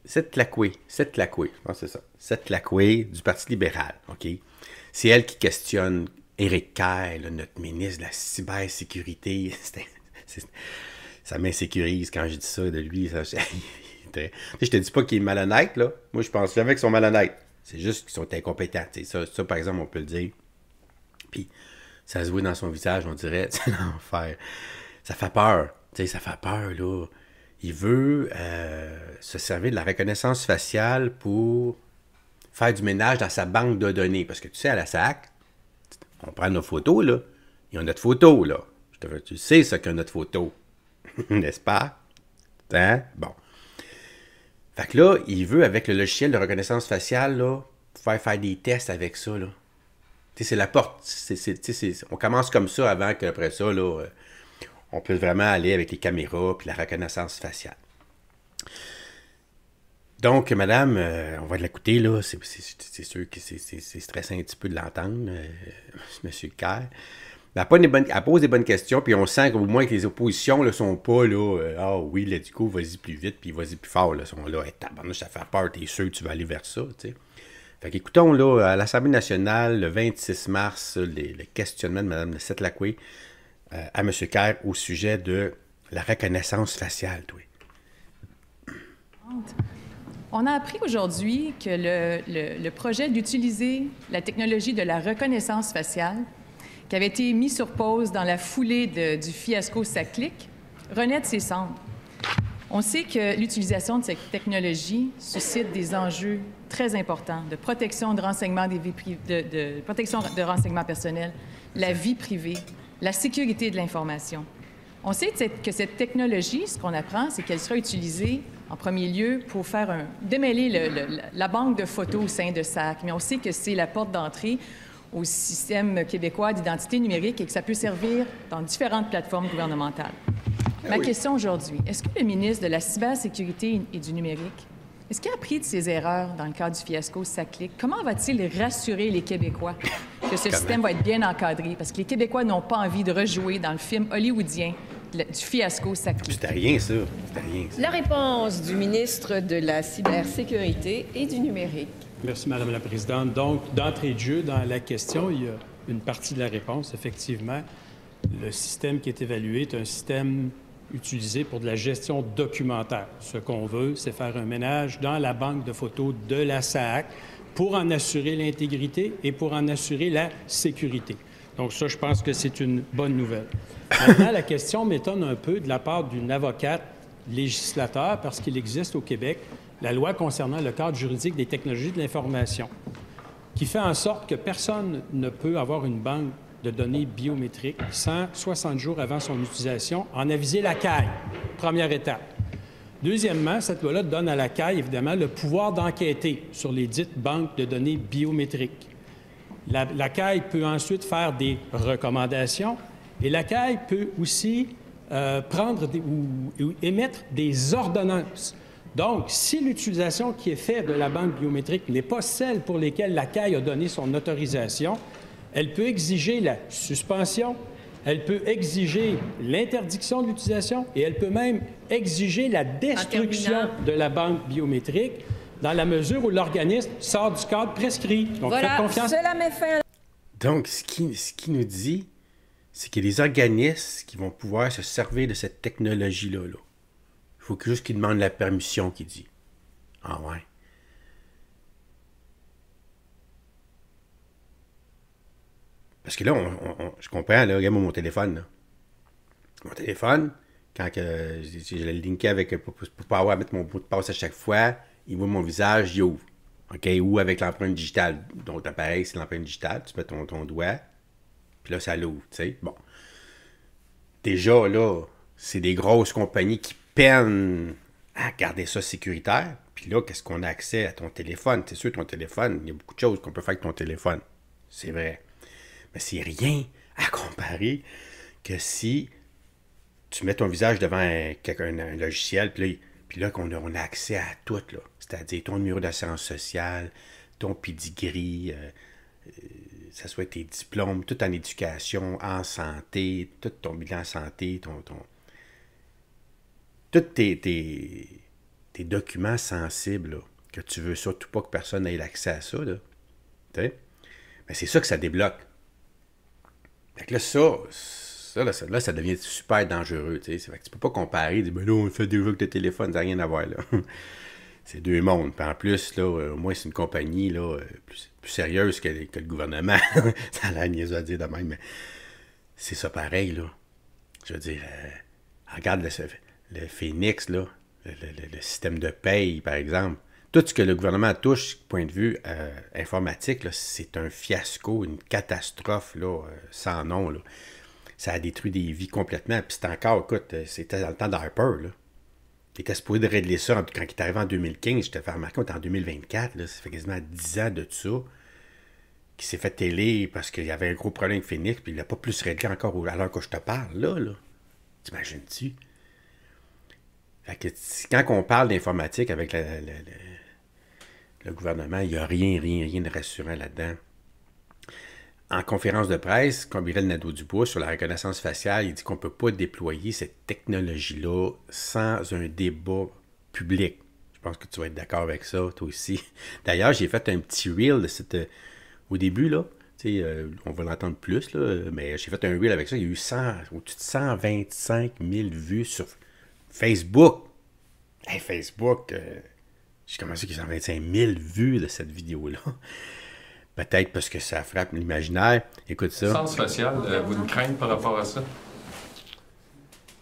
Seth Lacoué, je pense que c'est ça. Seth Lacoué du Parti libéral, OK? C'est elle qui questionne Éric Kerr, là, notre ministre de la cybersécurité. Ça m'insécurise quand je dis ça de lui. Je te dis pas qu'il est malhonnête, là. Moi, je pense jamais qu'ils sont malhonnêtes. C'est juste qu'ils sont incompétents. Ça, par exemple, on peut le dire. Puis, ça se voit dans son visage, on dirait, c'est l'enfer. Ça fait peur. Ça fait peur, là. Il veut se servir de la reconnaissance faciale pour faire du ménage dans sa banque de données. Parce que tu sais, à la SAC, on prend nos photos, là. Ils ont notre photo, là. Tu sais ce qu'est notre photo. N'est-ce pas? Hein? Bon. Fait que là, il veut, avec le logiciel de reconnaissance faciale, là, faire des tests avec ça, là. Tu sais, c'est la porte. On commence comme ça avant qu'après ça, là, on peut vraiment aller avec les caméras puis la reconnaissance faciale. Donc, madame, on va l'écouter, là. C'est sûr que c'est stressant un petit peu de l'entendre, monsieur Kerr. Elle pose des bonnes questions, puis on sent qu'au moins que les oppositions ne sont pas là. Ah oui, let's go, vas-y plus vite, puis vas-y plus fort. Là, sont là, hey, tabarnouche, ça fait peur, t'es sûr que tu vas aller vers ça, tu sais. Fait qu'écoutons, là, à l'Assemblée nationale, le 26 mars, le questionnement de Mme Seth Lacoué à M. Kerr au sujet de la reconnaissance faciale, toi. On a appris aujourd'hui que le projet d'utiliser la technologie de la reconnaissance faciale, qui avait été mis sur pause dans la foulée du fiasco SACLIC, renaît de ses cendres. On sait que l'utilisation de cette technologie suscite des enjeux très importants de protection de renseignements de protection de renseignements personnels, la vie privée, la sécurité de l'information. On sait que cette technologie, ce qu'on apprend, c'est qu'elle sera utilisée en premier lieu pour démêler la banque de photos au sein de SAC, mais on sait que c'est la porte d'entrée au système québécois d'identité numérique et que ça peut servir dans différentes plateformes gouvernementales. Ma question aujourd'hui, est-ce que le ministre de la Cybersécurité et du Numérique, est-ce qu'il a appris de ses erreurs dans le cadre du fiasco SACLIC? Comment va-t-il rassurer les Québécois que ce système va être bien encadré? Parce que les Québécois n'ont pas envie de rejouer dans le film hollywoodien du fiasco SACLIC. C'était rien, ça. La réponse du ministre de la Cybersécurité et du Numérique. Merci, Madame la Présidente. Donc, d'entrée de jeu, dans la question, il y a une partie de la réponse. Effectivement, le système qui est évalué est un système utilisé pour de la gestion documentaire. Ce qu'on veut, c'est faire un ménage dans la banque de photos de la SAC pour en assurer l'intégrité et pour en assurer la sécurité. Donc ça, je pense que c'est une bonne nouvelle. Maintenant, la question m'étonne un peu de la part d'une avocate législateur parce qu'il existe au Québec la loi concernant le cadre juridique des technologies de l'information, qui fait en sorte que personne ne peut avoir une banque de données biométriques 160 jours avant son utilisation, en aviser la CAI, première étape. Deuxièmement, cette loi-là donne à la CAI, évidemment, le pouvoir d'enquêter sur les dites banques de données biométriques. La CAI peut ensuite faire des recommandations et la CAI peut aussi prendre ou émettre des ordonnances. Donc, si l'utilisation qui est faite de la banque biométrique n'est pas celle pour laquelle la CAI a donné son autorisation, elle peut exiger la suspension, elle peut exiger l'interdiction de l'utilisation et elle peut même exiger la destruction de la banque biométrique dans la mesure où l'organisme sort du cadre prescrit. Donc, voilà, faites confiance. Cela met fin à... Donc, ce qui nous dit, c'est qu'il y a des organismes qui vont pouvoir se servir de cette technologie-là. Là. Il faut juste qu'ils demandent la permission, qu'il dit. Ah ouais. Parce que là, je comprends, là, regarde mon téléphone. Là. Mon téléphone, quand je l'ai linké avec, pour pas avoir à mettre mon mot de passe à chaque fois, il voit mon visage, il ouvre. OK? Ou avec l'empreinte digitale. Donc, l'appareil, c'est l'empreinte digitale. Tu mets ton doigt, puis là, ça l'ouvre, tu sais. Bon. Déjà, là, c'est des grosses compagnies qui peinent à garder ça sécuritaire. Puis là, qu'est-ce qu'on a accès à ton téléphone? C'est sûr, ton téléphone, il y a beaucoup de choses qu'on peut faire avec ton téléphone. C'est vrai. Mais c'est rien à comparer que si tu mets ton visage devant un logiciel, puis là qu'on a accès à tout, là. C'est-à-dire ton numéro d'assurance sociale, ton pedigree, ça soit tes diplômes, tout en éducation, en santé, tout ton bilan santé, toutes tes documents sensibles, là, que tu veux surtout pas que personne ait l'accès à ça, là, ben, c'est ça que ça débloque. Fait que là, ça devient super dangereux. Fait que tu peux pas comparer, dire, ben là, on fait déjà avec le téléphone, ça n'a rien à voir, là. C'est deux mondes. Puis en plus, là, au moins, c'est une compagnie là, plus sérieuse que le gouvernement. Ça a l'air niaiseux à dire de même, mais c'est ça pareil, là. Je veux dire, regarde le Phoenix, là, le système de paye, par exemple. Tout ce que le gouvernement touche, point de vue informatique, là, c'est un fiasco, une catastrophe là, sans nom. Là. Ça a détruit des vies complètement. Puis c'est encore, écoute, c'était dans le temps d'Harper, là. Il était supposé de régler ça quand il est arrivé en 2015. Je te fais remarquer, on est en 2024. Là, ça fait quasiment 10 ans de ça. Qui s'est fait télé parce qu'il y avait un gros problème avec Phoenix. Puis il n'a pas plus réglé encore à l'heure que je te parle. Là. T'imagines-tu? Fait que, quand on parle d'informatique avec le gouvernement, il n'y a rien de rassurant là-dedans. En conférence de presse, Birel Nadeau-Dubois, sur la reconnaissance faciale, il dit qu'on ne peut pas déployer cette technologie-là sans un débat public. Je pense que tu vas être d'accord avec ça, toi aussi. D'ailleurs, j'ai fait un petit reel de cette... au début, là, on va l'entendre plus, là, mais j'ai fait un reel avec ça. Il y a eu au-dessus de 125 000 vues sur Facebook. Hey, Facebook, j'ai commencé qu'il y a 125 000 vues de cette vidéo-là. Peut-être parce que ça frappe l'imaginaire. Écoute ça. Sens facial, vous une crainte par rapport à ça?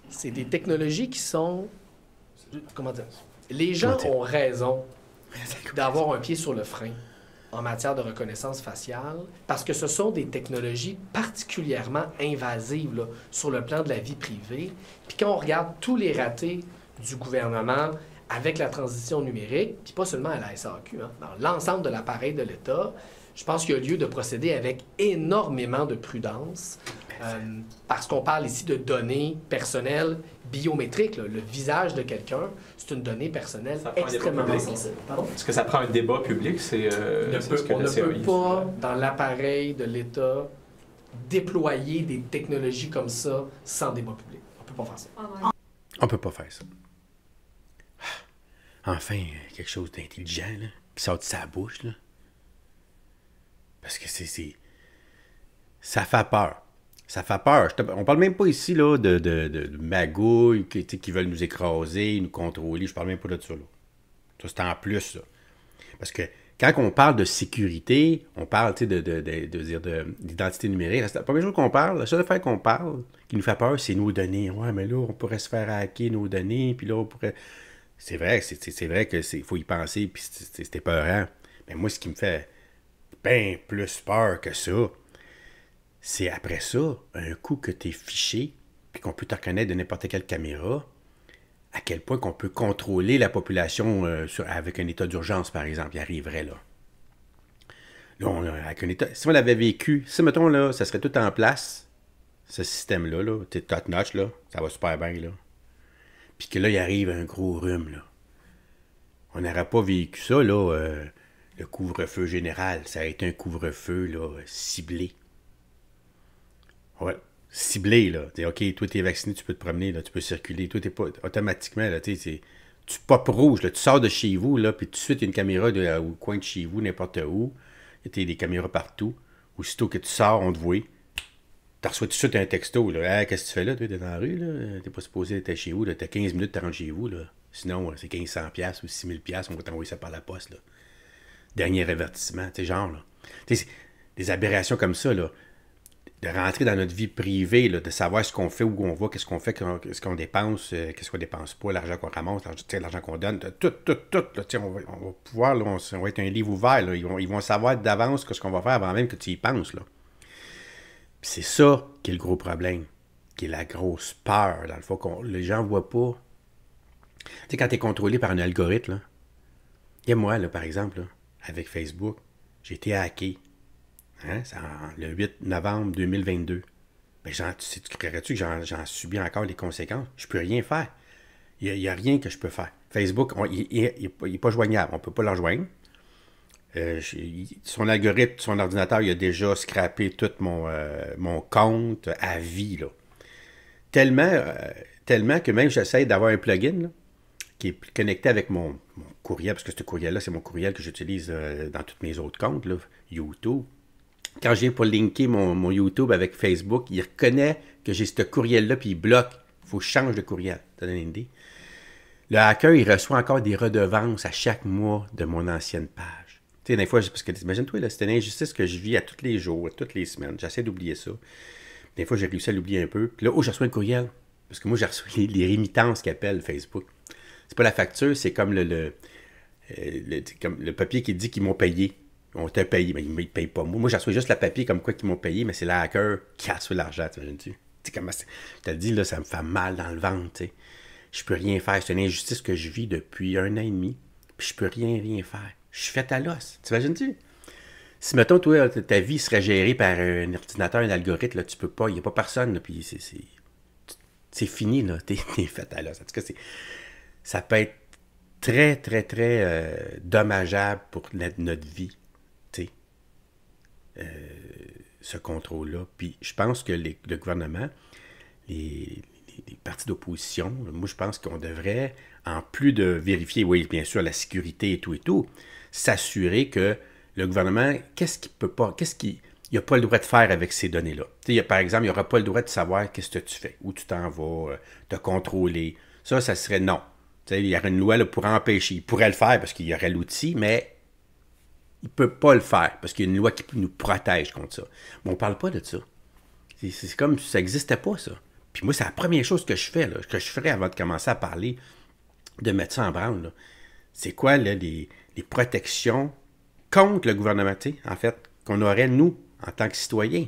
C'est des technologies qui sont... Comment dire? Les gens ont raison d'avoir un pied sur le frein en matière de reconnaissance faciale parce que ce sont des technologies particulièrement invasives là, sur le plan de la vie privée. Puis quand on regarde tous les ratés du gouvernement avec la transition numérique, puis pas seulement à la SAQ, hein, dans l'ensemble de l'appareil de l'État, je pense qu'il y a lieu de procéder avec énormément de prudence parce qu'on parle ici de données personnelles biométriques. Là. Le visage de quelqu'un, c'est une donnée personnelle extrêmement sensible. Est-ce que ça prend un débat public? On ne peut pas, dans l'appareil de l'État, déployer des technologies comme ça sans débat public. On ne peut pas faire ça. On peut pas faire ça. Enfin, quelque chose d'intelligent là, qui sort de sa bouche, là. Parce que ça fait peur. Ça fait peur. On parle même pas ici là, de magouilles qui veulent nous écraser, nous contrôler. Je parle même pas de ça. Là. Ça, c'est en plus. Là. Parce que quand on parle de sécurité, on parle d'identité numérique. C'est la première chose qu'on parle. La seule affaire qu'on parle qui nous fait peur, c'est nos données. Ouais, mais là, on pourrait se faire hacker nos données. Puis là, on pourrait... C'est vrai qu'il faut y penser. Puis c'est épeurant. Mais moi, ce qui me fait bien plus peur que ça, c'est après ça, un coup que tu es fiché, puis qu'on peut te reconnaître de n'importe quelle caméra, à quel point qu'on peut contrôler la population avec un état d'urgence, par exemple, il arriverait là. Là, avec un état... Si on l'avait vécu, si, mettons, là, ça serait tout en place, ce système-là, là, t'es top-notch, là, ça va super bien, là. Puis que là, il arrive un gros rhume, là. On n'aurait pas vécu ça, là, le couvre-feu général. Ça a été un couvre-feu, là, ciblé. Ouais, ciblé, là. T'sais, OK, toi, t'es vacciné, tu peux te promener, là, tu peux circuler. Toi, t'es pas... Automatiquement, là, tu popes rouge, là. Tu sors de chez vous, là, puis tout de suite, il y a une caméra au coin de chez vous, n'importe où. Il y a des caméras partout. Aussitôt que tu sors, on te voit. Tu reçois tout de suite un texto, là. Hey, qu'est-ce que tu fais là? Tu es dans la rue, là? T'es pas supposé être chez vous, là. T'as 15 minutes de te rendre chez vous, là. Sinon, c'est 1500$ ou 6000$, on va t'envoyer ça par la poste, là. Dernier avertissement, tu sais, genre, là. Tu sais, des aberrations comme ça, là. De rentrer dans notre vie privée, là, de savoir ce qu'on fait, où on va, qu'est-ce qu'on fait, qu'est-ce qu'on dépense, qu'est-ce qu'on dépense pas, l'argent qu'on ramasse, l'argent qu'on donne, tout, là, on va pouvoir, là, on va être un livre ouvert, là. Ils vont savoir d'avance ce qu'on va faire avant même que tu y penses, là. Puis c'est ça qui est le gros problème, qui est la grosse peur, dans le fond, les gens ne voient pas. Tu sais, quand tu es contrôlé par un algorithme, là, et moi, là, par exemple, là, avec Facebook, j'ai été hacké. Hein, c'est le 8 novembre 2022. Ben, tu croirais-tu que j'en subis encore les conséquences? Je peux rien faire. Il n'y a rien que je peux faire. Facebook, il n'est pas joignable. On ne peut pas le rejoindre. Son algorithme, son ordinateur, il a déjà scrappé tout mon compte à vie. Là. Tellement que même j'essaie d'avoir un plugin là, qui est connecté avec mon courriel, parce que ce courriel-là, c'est mon courriel que j'utilise dans tous mes autres comptes, là, YouTube. Quand je viens pour linker mon YouTube avec Facebook, il reconnaît que j'ai ce courriel-là, puis il bloque. Il faut que je change de courriel. Ça donne une idée. Le hacker, il reçoit encore des redevances à chaque mois de mon ancienne page. Tu sais, des fois, parce que imagine-toi, là, c'est une injustice que je vis à tous les jours, à toutes les semaines. J'essaie d'oublier ça. Des fois, j'ai réussi à l'oublier un peu. Puis là, je reçois un courriel. Parce que moi, j'ai reçu les rémittances qu'appelle Facebook. C'est pas la facture, c'est comme le papier qui dit qu'ils m'ont payé. On t'a payé, mais ils ne payent pas. Moi, j'ai reçu juste le papier comme quoi qu'ils m'ont payé, mais c'est le hacker qui a reçu l'argent, t'imagines-tu? Je te le dis, là, ça me fait mal dans le ventre, tu sais. Je peux rien faire. C'est une injustice que je vis depuis 1 an et demi, puis je peux rien faire. Je suis fait à l'os. T'imagines-tu? Si, mettons, toi, ta vie serait gérée par un ordinateur, un algorithme, là, tu peux pas, il n'y a pas personne, là, puis c'est fini, là, t'es fait à l'os. En tout cas, ça peut être très dommageable pour notre vie, tu sais, ce contrôle-là. Puis je pense que le gouvernement, les partis d'opposition, moi je pense qu'on devrait, en plus de vérifier, oui, bien sûr, la sécurité et tout, s'assurer que le gouvernement, qu'est-ce qu'il n'a pas le droit de faire avec ces données-là. Tu sais, par exemple, il n'aura pas le droit de savoir qu'est-ce que tu fais, où tu t'en vas, te contrôler. Ça serait non. Tu sais, il y aurait une loi là, pour empêcher. Il pourrait le faire parce qu'il y aurait l'outil, mais il ne peut pas le faire parce qu'il y a une loi qui nous protège contre ça. Mais on ne parle pas de ça. C'est comme si ça n'existait pas, ça. Puis moi, c'est la première chose que je fais, là, que je ferais avant de commencer à parler, de mettre ça en branle, là. C'est quoi là, les protections contre le gouvernement, en fait, qu'on aurait, nous, en tant que citoyens.